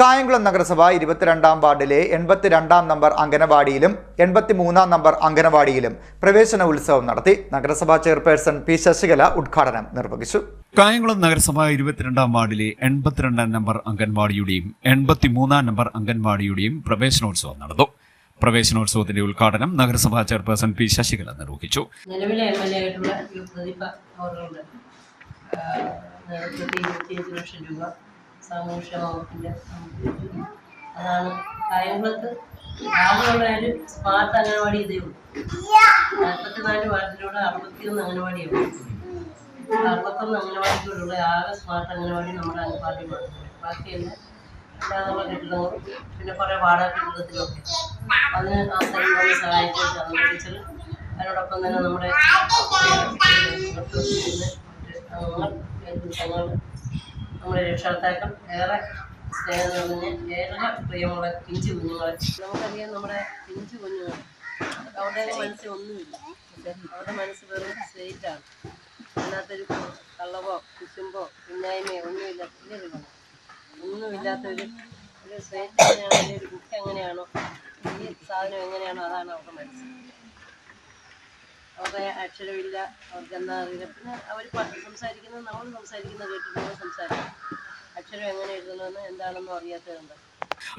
കായംകുളം നഗരസഭ 22-ാം വാർഡിലെ 82-ാം number അംഗനവാടിയിലും 83-ാം number അംഗനവാടിയിലും പ്രവേശന ഉത്സവം നടത്തി. നഗരസഭാ ചെയർപേഴ്സൺ പി ശശികല ഉദ്ഘാടനം നിർവഹിച്ചു. കായംകുളം നഗരസഭ 22-ാം വാർഡിലെ 82-ാം നമ്പർ അംഗൻവാടിയുടെയും 83-ാം നമ്പർ അംഗൻവാടിയുടെയും പ്രവേശനോത്സവം നടന്നു. പ്രവേശനോത്സവത്തിന്റെ ഉദ്ഘാടനം നഗരസഭാ ചെയർപേഴ്സൺ പി ശശികല നിർവഹിച്ചു. നിലവിലെ എംഎൽഎ ആയിട്ടുള്ള പ്രദീപ അവരുടെ നേതൃത്വത്തിൽ 25 ലക്ഷം രൂപ സാമൂഹ്യ വകുപ്പിൻ്റെ അതാണ് കായംകുളത്ത് ആകെയുള്ള ഒരു സ്മാർട്ട് അംഗനവാടി ഇതേ ഉള്ളൂ. 44 വാർഡിലൂടെ 61 അംഗനവാടിയാണ്. 61 അംഗനവാടിക്കൂടുള്ള ആകെ സ്മാർട്ട് അംഗനവാടി നമ്മുടെ അംഗൻവാടി മാത്രമേ. ബാക്കിയെല്ലാം അല്ലാതുള്ള കെട്ടിടങ്ങളും പിന്നെ കുറേ വാടക കെട്ടിടത്തിലൊക്കെ അതിന് ആ സ്ഥലം സഹായിച്ചു ടീച്ചർ. അതിനോടൊപ്പം തന്നെ നമ്മുടെ നമ്മുടെ രക്ഷകർത്താക്കൾ ഏറെ സ്നേഹം നിറഞ്ഞ് ഏറെ പ്രിയമുള്ള പിഞ്ചു കുഞ്ഞുങ്ങളെ നമുക്കറിയാം. നമ്മുടെ പിഞ്ചു കുഞ്ഞുങ്ങൾ അവരുടെ മനസ്സിൽ ഒന്നുമില്ല. അവരുടെ മനസ്സ് വെറും സ്ട്രെയിറ്റാണ്. അതിനകത്തൊരു കള്ളവോ കുശുമ്പോ കുഞ്ഞായ്മയോ ഒന്നുമില്ല. ഒന്നുമില്ലാത്തൊരു സ്ട്രെയിറ്റ് എങ്ങനെയാണോ, ഒരു ബുക്ക് എങ്ങനെയാണോ, ഈ സാധനം എങ്ങനെയാണോ അതാണ് അവരുടെ മനസ്സ്. അവരുടെ അക്ഷരമില്ല, അവർക്ക് എന്താ അറിയില്ല. പിന്നെ അവർ സംസാരിക്കുന്നത് നമ്മൾ സംസാരിക്കുന്നത് കേട്ടിട്ട് സംസാരിക്കും. അക്ഷരം എങ്ങനെ എഴുതണമെന്ന് എന്താണെന്നും അറിയാത്തതുണ്ട്.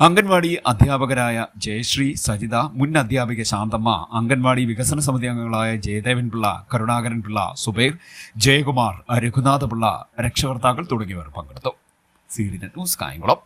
അംഗൻവാടി അധ്യാപകരായ ജയശ്രീ, സജിത, മുൻ അധ്യാപിക ശാന്തമ്മ, അംഗൻവാടി വികസന സമിതി അംഗങ്ങളായ ജയദേവൻ പിള്ള, കരുണാകരൻ പിള്ള, സുബൈർ, ജയകുമാർ, രഘുനാഥ പിള്ള, രക്ഷകർത്താക്കൾ തുടങ്ങിയവർ പങ്കെടുത്തു. C D net news, Kayamkulam.